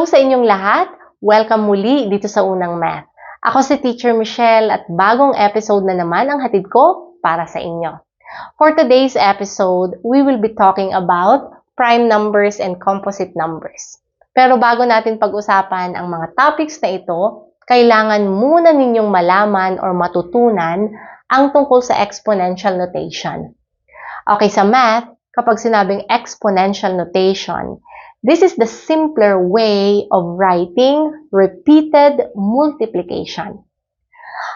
sa inyong lahat! Welcome muli dito sa Unang Math. Ako si Teacher Michelle at bagong episode na naman ang hatid ko para sa inyo. For today's episode, we will be talking about prime numbers and composite numbers. Pero bago natin pag-usapan ang mga topics na ito, kailangan muna ninyong malaman or matutunan ang tungkol sa exponential notation. Okay, sa math, kapag sinabing exponential notation, this is the simpler way of writing repeated multiplication.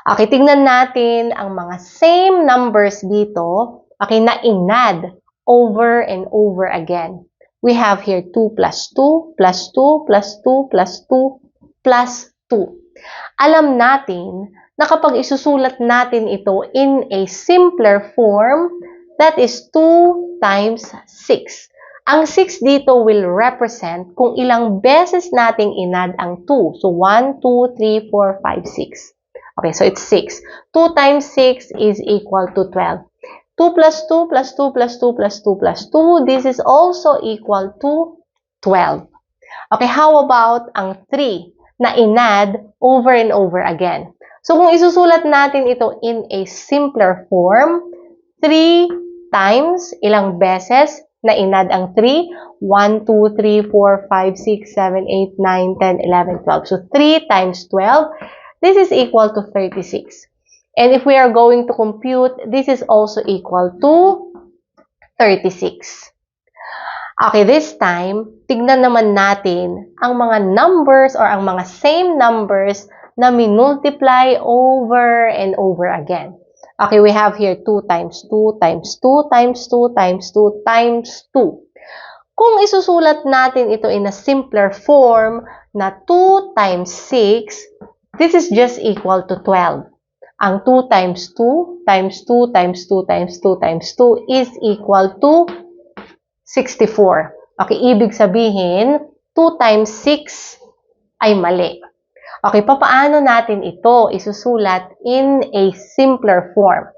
Okay, tingnan natin ang mga same numbers dito, okay, na inad over and over again. We have here 2 plus 2 plus 2 plus 2 plus 2 plus 2. Alam natin na kapag isusulat natin ito in a simpler form, that is 2 times 6. Ang 6 dito will represent kung ilang beses nating inad ang 2. So, 1, 2, 3, 4, 5, 6. Okay, so it's 6. 2 times 6 is equal to 12. 2 plus 2 plus 2 plus 2 plus 2 plus 2, this is also equal to 12. Okay, how about ang 3 na inad over and over again? So, kung isusulat natin ito in a simpler form, 3 times ilang beses na inad ang 3, 1, 2, 3, 4, 5, 6, 7, 8, 9, 10, 11, 12. So, 3 times 12, this is equal to 36. And if we are going to compute, this is also equal to 36. Okay, this time, tignan naman natin ang mga numbers or ang mga same numbers na minultiply over and over again. Okay, we have here 2 times 2 times 2 times 2 times 2 times 2. Kung isusulat natin ito in a simpler form na 2 times 6, this is just equal to 12. Ang 2 times 2 times 2 times 2 times 2 times 2 is equal to 64. Okay, ibig sabihin, 2 times 6 ay mali. Okay, papaano natin ito isusulat in a simpler form?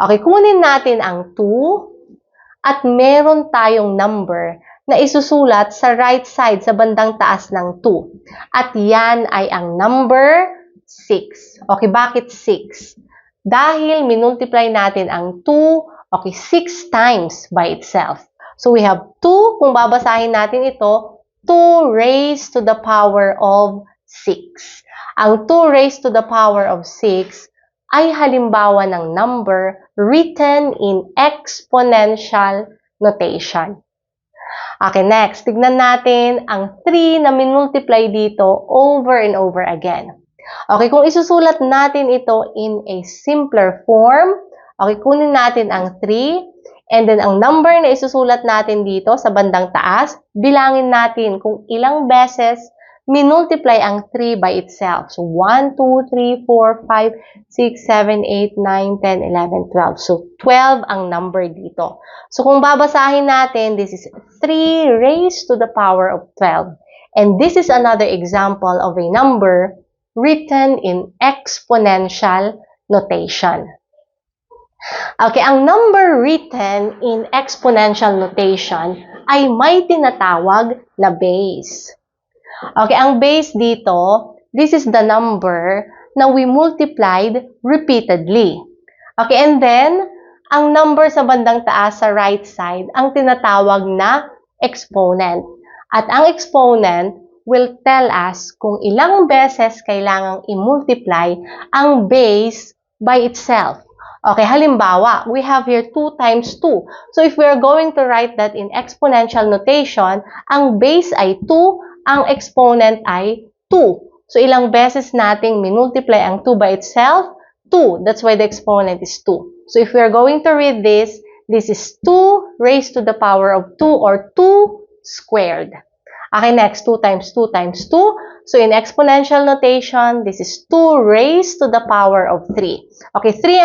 Okay, kunin natin ang 2 at meron tayong number na isusulat sa right side, sa bandang taas ng 2. At yan ay ang number 6. Okay, bakit 6? Dahil minultiply natin ang 2, okay, 6 times by itself. So we have 2, kung babasahin natin ito, 2 raised to the power of 6. Ang 2 raised to the power of 6 ay halimbawa ng number written in exponential notation. Okay, next, tignan natin ang 3 na minultiply dito over and over again. Okay, kung isusulat natin ito in a simpler form, okay, kunin natin ang 3, and then ang number na isusulat natin dito sa bandang taas, bilangin natin kung ilang beses minultiply ang 3 by itself. So, 1, 2, 3, 4, 5, 6, 7, 8, 9, 10, 11, 12. So, 12 ang number dito. So, kung babasahin natin, this is 3 raised to the power of 12. And this is another example of a number written in exponential notation. Okay, ang number written in exponential notation ay may tinatawag na base. Okay, ang base dito, this is the number na we multiplied repeatedly. Okay, and then, ang number sa bandang taas sa right side, ang tinatawag na exponent. At ang exponent will tell us kung ilang beses kailangang i-multiply ang base by itself. Okay, halimbawa, we have here 2 times 2. So, if we are going to write that in exponential notation, ang base ay 2, ang exponent ay 2. So, ilang beses nating minultiply ang 2 by itself? 2. That's why the exponent is 2. So, if we are going to read this, this is 2 raised to the power of 2 or 2 squared. Okay, next, 2 times 2 times 2. So, in exponential notation, this is 2 raised to the power of 3. Okay, 3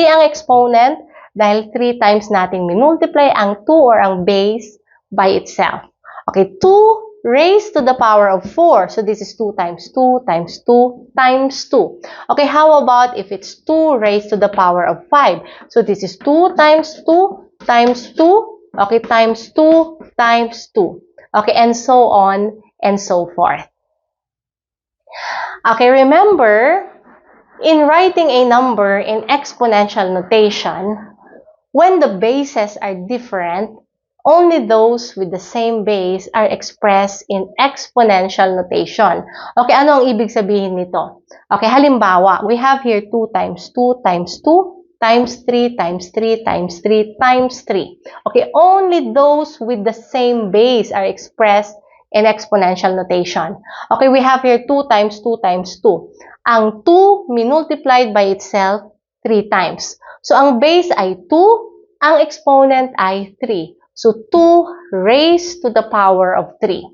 ang exponent dahil 3 times nating minultiply ang 2 or ang base by itself. Okay, 2 raised to the power of 4. So, this is 2 times 2 times 2 times 2. Okay, how about if it's 2 raised to the power of 5? So, this is 2 times 2 times 2. Okay, times 2 times 2. Okay, and so on and so forth. Okay, remember, in writing a number in exponential notation, when the bases are different, only those with the same base are expressed in exponential notation. Okay, ano ang ibig sabihin nito? Okay, halimbawa, we have here 2 times 2 times 2 times 3 times 3 times 3 times 3. Okay, only those with the same base are expressed in exponential notation. Okay, we have here 2 times 2 times 2. Ang 2 minultiplied by itself 3 times. So, ang base ay 2, ang exponent ay 3. So, 2 raised to the power of 3.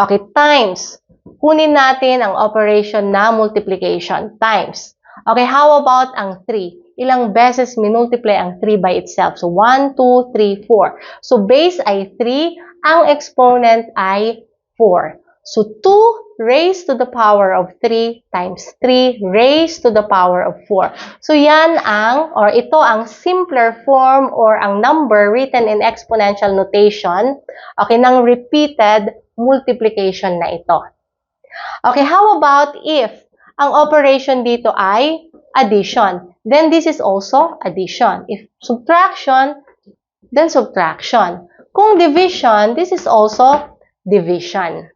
Okay, times. Kunin natin ang operation na multiplication. Times. Okay, how about ang 3? Ilang beses minultiply ang 3 by itself? So, 1, 2, 3, 4. So, base ay 3, ang exponent ay 4. So, 2 raised to the power of 3 times 3 raised to the power of 4. So, yan ito ang simpler form or ang number written in exponential notation, okay, ng repeated multiplication na ito. Okay, how about if ang operation dito ay addition? Then, this is also addition. If subtraction, then subtraction. Kung division, this is also division.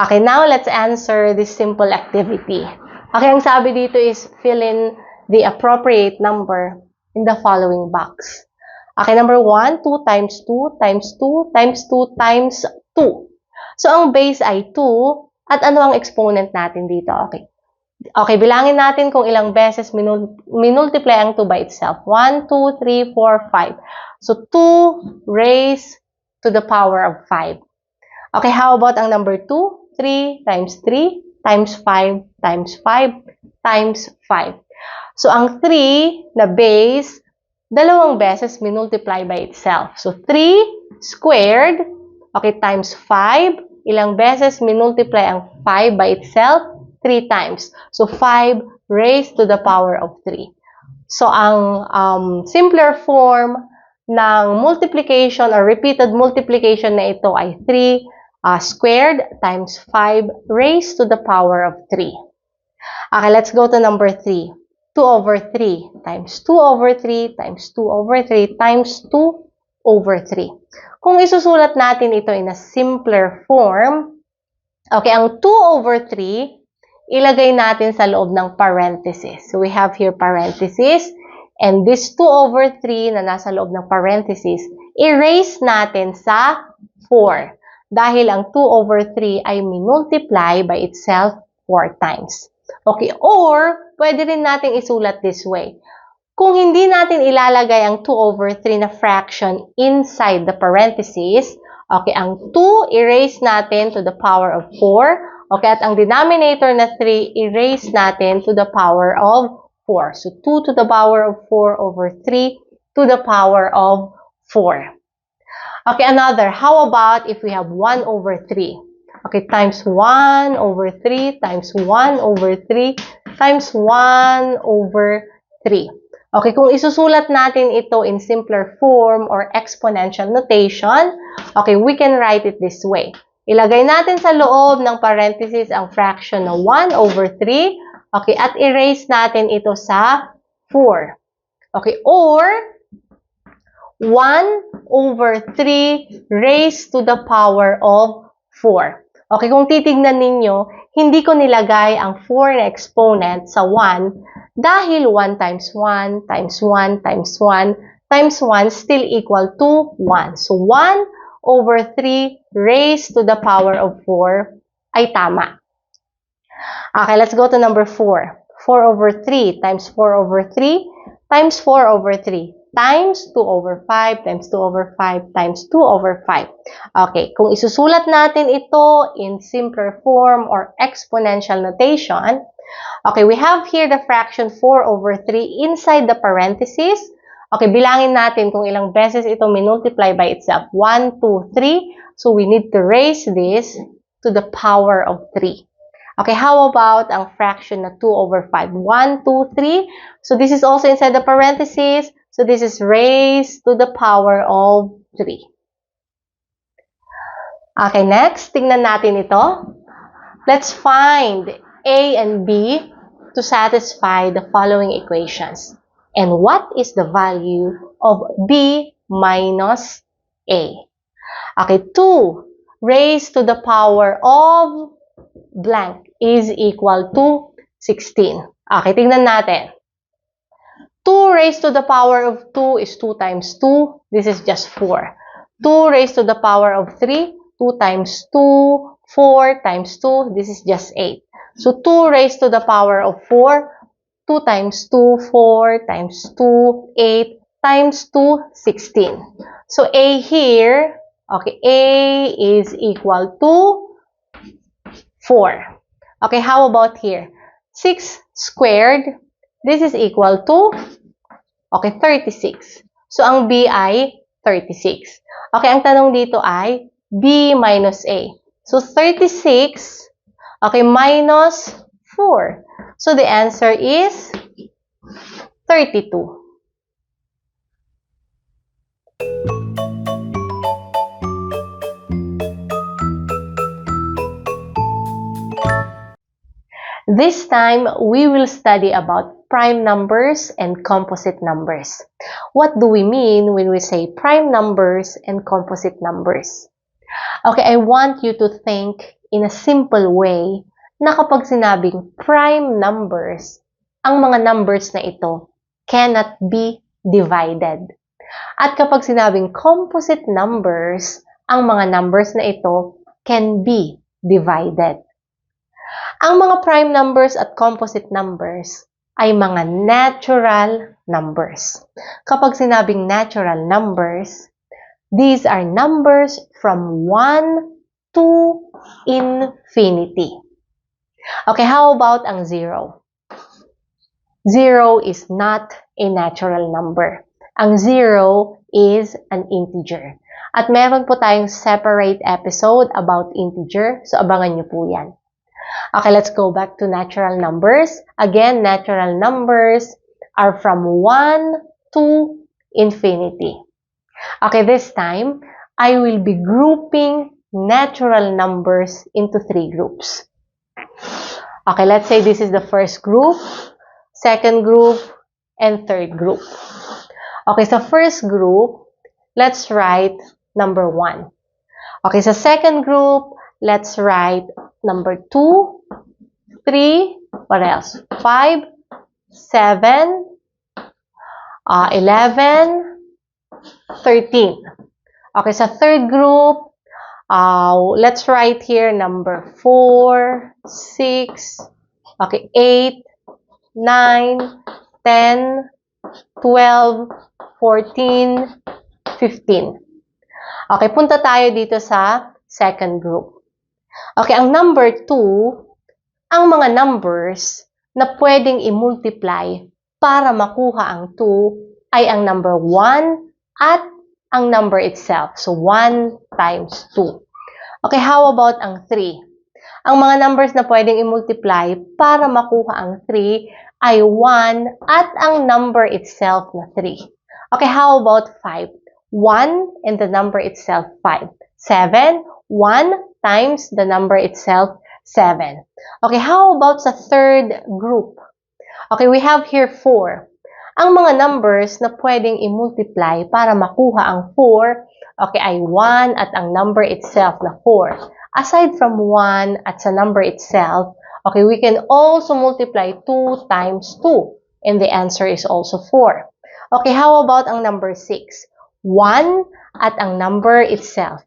Okay, now let's answer this simple activity. Okay, ang sabi dito is fill in the appropriate number in the following box. Okay, number 1, 2 times 2 times 2 times 2 times 2. So, ang base ay 2 at ano ang exponent natin dito? Okay. Okay, bilangin natin kung ilang beses minultiply ang 2 by itself. 1, 2, 3, 4, 5. So, 2 raised to the power of 5. Okay, how about ang number 2? 3 times 3 times 5 times 5 times 5. So, ang 3 na base, dalawang beses minultiply by itself. So, 3 squared, okay, times 5. Ilang beses minultiply ang 5 by itself? 3 times. So, 5 raised to the power of 3. So, ang simpler form ng multiplication or repeated multiplication na ito ay 3 squared times 5 raised to the power of 3. Okay, let's go to number 3. 2 over 3 times 2 over 3 times 2 over 3 times 2 over 3. Kung isusulat natin ito in a simpler form, okay, ang 2 over 3, ilagay natin sa loob ng parenthesis. So, we have here parenthesis, and this 2 over 3 na nasa loob ng parenthesis, erase natin sa 4. Dahil ang 2 over 3 ay minultiply by itself 4 times. Okay, or pwede rin natin isulat this way. Kung hindi natin ilalagay ang 2 over 3 na fraction inside the parentheses, okay, ang 2 erase natin to the power of 4, okay, at ang denominator na 3 erase natin to the power of 4. So, 2 to the power of 4 over 3 to the power of 4. Okay, another. How about if we have 1 over 3? Okay, times 1 over 3 times 1 over 3 times 1 over 3. Okay, kung isusulat natin ito in simpler form or exponential notation, okay, we can write it this way. Ilagay natin sa loob ng parenthesis ang fraction na 1 over 3, okay, at erase natin ito sa 4. Okay, or 1 over 3 raised to the power of 4. Okay, kung titignan ninyo, hindi ko nilagay ang 4 na exponent sa 1 dahil 1 times 1 times 1 times 1 times 1 still equal to 1. So, 1 over 3 raised to the power of 4 ay tama. Okay, let's go to number 4. 4 over 3 times 4 over 3 times 4 over 3. Times 2 over 5 times 2 over 5 times 2 over 5. Okay, kung isusulat natin ito in simpler form or exponential notation, okay, we have here the fraction 4 over 3 inside the parenthesis. Okay, bilangin natin kung ilang beses ito minultiply by itself. 1, 2, 3. So, we need to raise this to the power of 3. Okay, how about ang fraction na 2 over 5? 1, 2, 3. So, this is also inside the parenthesis. So, this is raised to the power of 3. Okay, next, tingnan natin ito. Let's find A and B to satisfy the following equations. And what is the value of B minus A? Okay, 2 raised to the power of blank is equal to 16. Okay, tingnan natin. 2 raised to the power of 2 is 2 times 2. This is just 4. 2 raised to the power of 3, 2 times 2, 4 times 2, this is just 8. So 2 raised to the power of 4, 2 times 2, 4 times 2, 8 times 2, 16. So A here, okay, A is equal to 4. Okay, how about here? 6 squared, this is equal to, okay, 36. So ang B ay 36. Okay, ang tanong dito ay B minus A. So 36, okay, minus 4. So the answer is 32. This time, we will study about prime numbers and composite numbers. What do we mean when we say prime numbers and composite numbers? Okay, I want you to think in a simple way na kapag sinabing prime numbers, ang mga numbers na ito cannot be divided. At kapag sinabing composite numbers, ang mga numbers na ito can be divided. Ang mga prime numbers at composite numbers ay mga natural numbers. Kapag sinabing natural numbers, these are numbers from 1 to infinity. Okay, how about ang 0? 0 is not a natural number. Ang 0 is an integer. At meron po tayong separate episode about integer, so abangan nyo po yan. Okay, let's go back to natural numbers. Again, natural numbers are from 1 to infinity. Okay, this time, I will be grouping natural numbers into 3 groups. Okay, let's say this is the first group, second group, and third group. Okay, so first group, let's write number 1. Okay, so second group, let's write number 2, 3, what else? 5, 7, 11, 13. Okay, so third group, let's write here number 4, 6, okay, 8, 9, 10, 12, 14, 15. Okay, punta tayo dito sa second group. Okay, ang number 2, ang mga numbers na pwedeng i-multiply para makuha ang 2 ay ang number 1 at ang number itself. So, 1 times 2. Okay, how about ang 3? Ang mga numbers na pwedeng i-multiply para makuha ang 3 ay 1 at ang number itself na 3. Okay, how about 5? 1 and the number itself, 5. 7, 1 times the number itself, 7. Okay, how about sa third group? Okay, we have here 4. Ang mga numbers na pwedeng i-multiply para makuha ang 4, okay, ay 1 at ang number itself na 4. Aside from 1 at sa number itself, okay, we can also multiply 2 times 2. And the answer is also 4. Okay, how about ang number 6? 1 at ang number itself.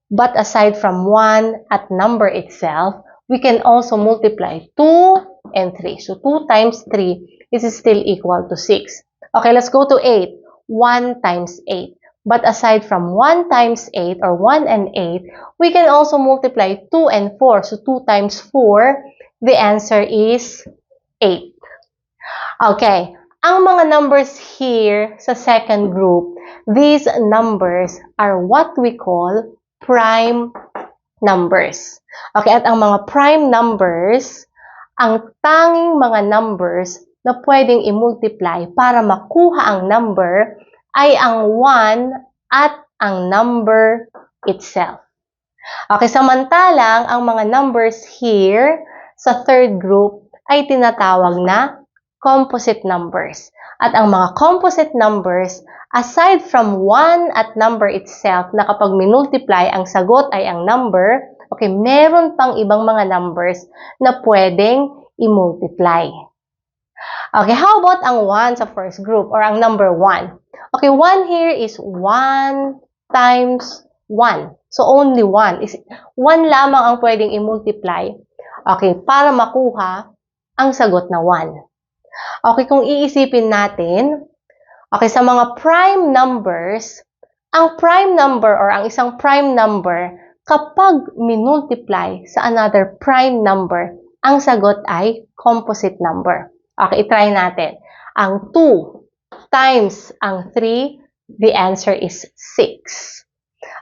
But aside from 1 at number itself, we can also multiply 2 and 3. So 2 times 3 is still equal to 6. Okay, let's go to 8. 1 times 8. But aside from 1 times 8 or 1 and 8, we can also multiply 2 and 4. So 2 times 4, the answer is 8. Okay, ang mga numbers here sa second group, these numbers are what we call prime numbers. Okay, at ang mga prime numbers, ang tanging mga numbers na pwedeng i-multiply para makuha ang number ay ang 1 at ang number itself. Okay, samantalang ang mga numbers here sa third group ay tinatawag na composite numbers. At ang mga composite numbers, aside from 1 at number itself na kapag minultiply ang sagot ay ang number, okay, meron pang ibang mga numbers na pwedeng i-multiply. Okay, how about ang 1 sa first group or ang number 1? Okay, 1 here is 1 times 1. So, only 1. 1 lamang ang pwedeng i-multiply, okay, para makuha ang sagot na 1. Okay, kung iisipin natin, okay, sa mga prime numbers, ang prime number or ang isang prime number, kapag minultiply sa another prime number, ang sagot ay composite number. Okay, itry natin. Ang 2 times ang 3, the answer is 6.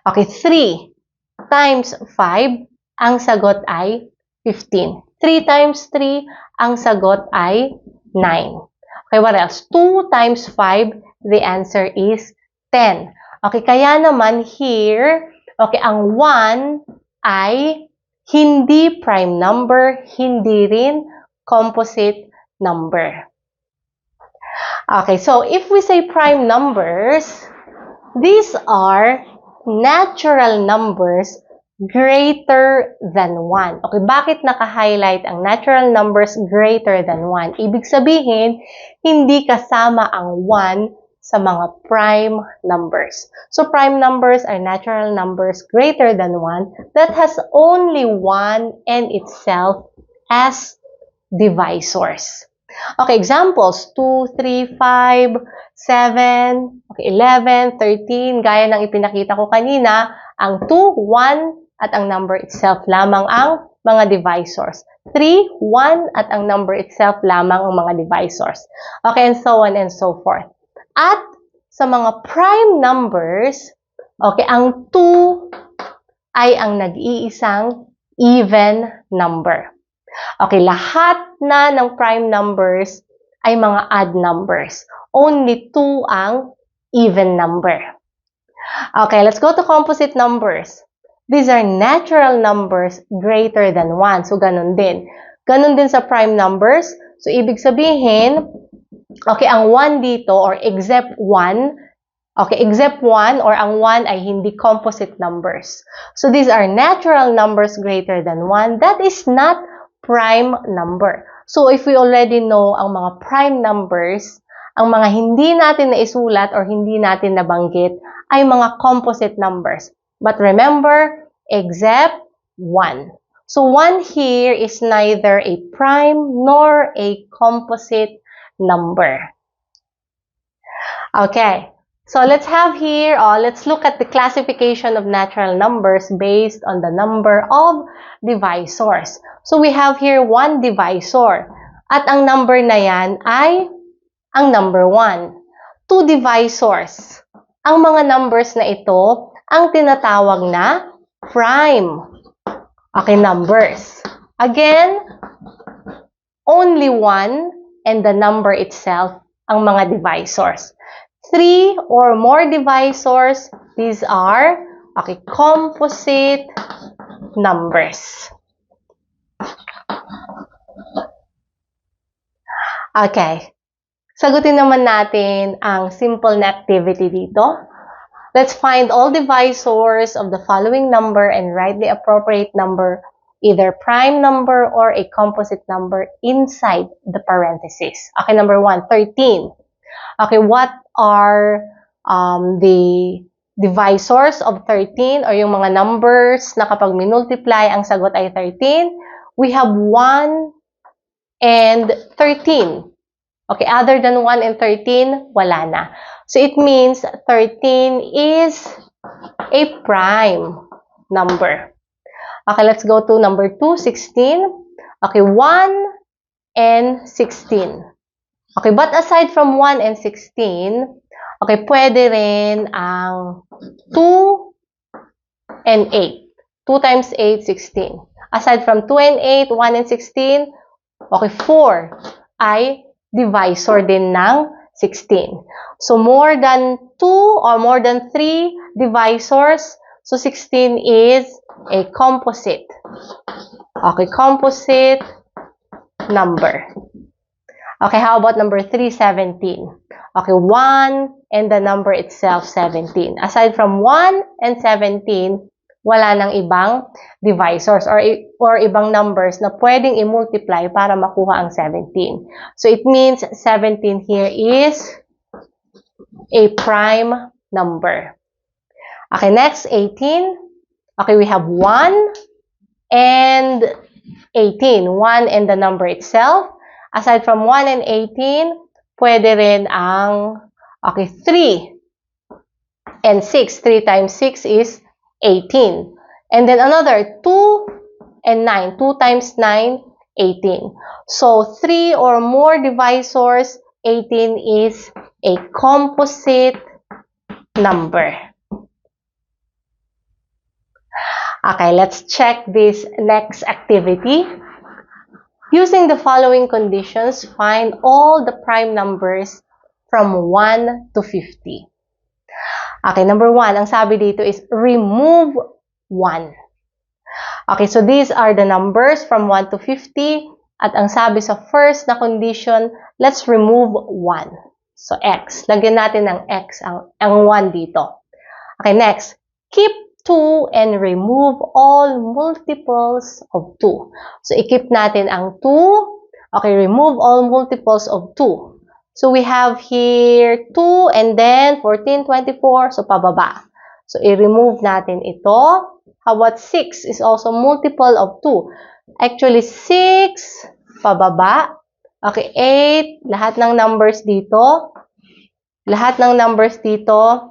Okay, 3 times 5, ang sagot ay 15. 3 times 3, ang sagot ay 9. Okay, what else? 2 times 5, the answer is 10. Okay, kaya naman here, okay, ang 1 ay hindi prime number, hindi rin composite number. Okay, so if we say prime numbers, these are natural numbers greater than 1. Okay, bakit naka-highlight ang natural numbers greater than 1? Ibig sabihin, hindi kasama ang 1 sa mga prime numbers. So, prime numbers are natural numbers greater than 1 that has only 1 and itself as divisors. Okay, examples, 2, 3, 5, 7, okay, 11, 13, gaya ng ipinakita ko kanina, ang 2, 1, at ang number itself lamang ang mga divisors. 3, 1, at ang number itself lamang ang mga divisors. Okay, and so on and so forth. At sa mga prime numbers, okay, ang 2 ay ang nag-iisang even number. Okay, lahat na ng prime numbers ay mga odd numbers. Only 2 ang even number. Okay, let's go to composite numbers. These are natural numbers greater than 1. So, ganun din. Ganun din sa prime numbers. So, ibig sabihin, okay, ang 1 dito or except 1, okay, except 1 or ang 1 ay hindi composite numbers. So, these are natural numbers greater than 1. That is not prime number. So, if we already know ang mga prime numbers, ang mga hindi natin naisulat or hindi natin nabanggit ay mga composite numbers. But remember, except 1. So, 1 here is neither a prime nor a composite number. Okay. So, let's look at the classification of natural numbers based on the number of divisors. So, we have here 1 divisor. At ang number na yan ay ang number 1. 2 divisors. Ang mga numbers na ito ang tinatawag na prime. Okay, numbers. Again, only 1 and the number itself ang mga divisors. 3 or more divisors, these are, okay, composite numbers. Okay. Sagutin naman natin ang simple na activity dito. Let's find all divisors of the following number and write the appropriate number, either prime number or a composite number inside the parentheses. Okay, number 1, 13. Okay, what are the divisors of 13 or yung mga numbers na kapag minultiply ang sagot ay 13? We have 1 and 13. Okay, other than 1 and 13, wala na. So, it means 13 is a prime number. Okay, let's go to number 2, 16. Okay, 1 and 16. Okay, but aside from 1 and 16, okay, pwede rin ang 2 and 8. 2 times 8, 16. Aside from 2 and 8, 1 and 16, okay, 4 ay divisor din ng 16. So, more than 2 or more than 3 divisors, so 16 is a composite. Okay, composite number. Okay, how about number 3, 17? Okay, 1 and the number itself, 17. Aside from 1 and 17, wala nang ibang divisors or ibang numbers na pwedeng i-multiply para makuha ang 17. So, it means 17 here is a prime number. Okay, next, 18. Okay, we have 1 and 18. 1 and the number itself. Aside from 1 and 18, pwede rin ang, okay, 3 and 6. 3 times 6 is 18. And then another 2 and 9. 2 times 9, 18. So, 3 or more divisors, 18 is a composite number. Okay, let's check this next activity. Using the following conditions, find all the prime numbers from 1 to 50. Okay, number 1, ang sabi dito is remove 1. Okay, so these are the numbers from 1 to 50. At ang sabi sa first na condition, let's remove 1. So, x. Lagyan natin ng x, ang 1 dito. Okay, next. Keep 2 and remove all multiples of 2. So, i-keep natin ang 2. Okay, remove all multiples of 2. So, we have here 2 and then 14, 24. So, pababa. So, i-remove natin ito. How about 6 is also multiple of 2. Actually, 6, pababa. Okay, 8, lahat ng numbers dito. Lahat ng numbers dito.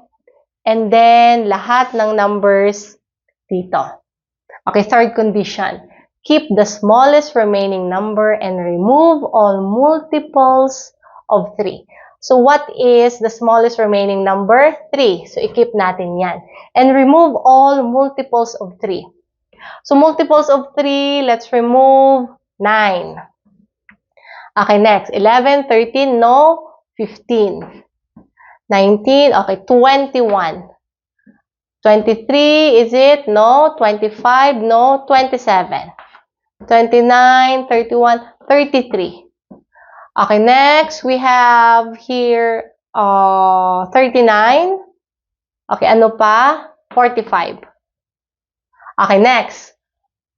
And then, lahat ng numbers dito. Okay, third condition. Keep the smallest remaining number and remove all multiples of 3. So, what is the smallest remaining number? 3. So, i-keep natin yan. And remove all multiples of 3. So, multiples of 3, let's remove 9. Okay, next. 11, 13, no. 15. 19, okay, 21. 23, is it? No. 25, no. 27. 29, 31, 33. Okay, next, we have here 39. Okay, ano pa? 45. Okay, next.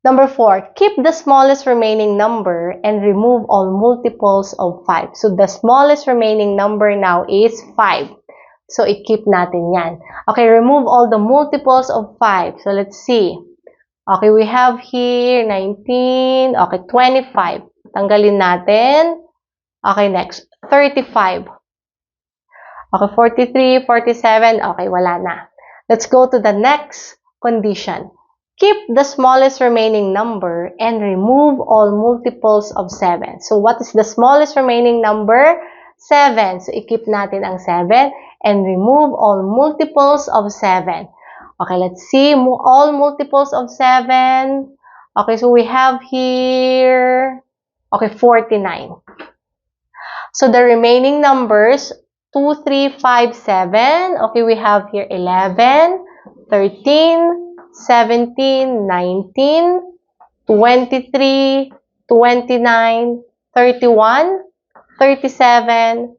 Number 4, keep the smallest remaining number and remove all multiples of 5. So, the smallest remaining number now is 5. So, i-keep natin yan. Okay, remove all the multiples of 5. So, let's see. Okay, we have here 19. Okay, 25. Tanggalin natin. Okay, next. 35. Okay, 43, 47. Okay, wala na. Let's go to the next condition. Keep the smallest remaining number and remove all multiples of 7. So, what is the smallest remaining number? 7. So, i-keep natin ang 7 and remove all multiples of 7. Okay, let's see. All multiples of 7. Okay, so we have here, okay, 49. So, the remaining numbers, 2, 3, 5, 7. Okay, we have here 11, 13, 17, 19, 23, 29, 31, 37,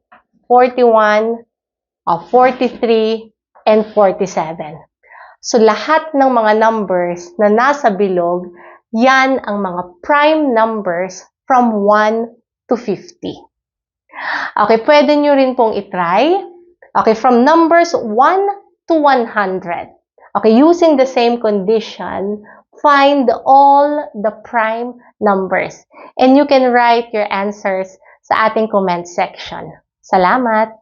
41, 43, and 47. So, lahat ng mga numbers na nasa bilog, yan ang mga prime numbers from 1 to 50. Okay, pwede nyo rin pong itry. Okay, from numbers 1 to 100. Okay, using the same condition, find all the prime numbers. And you can write your answers sa ating comment section. Salamat!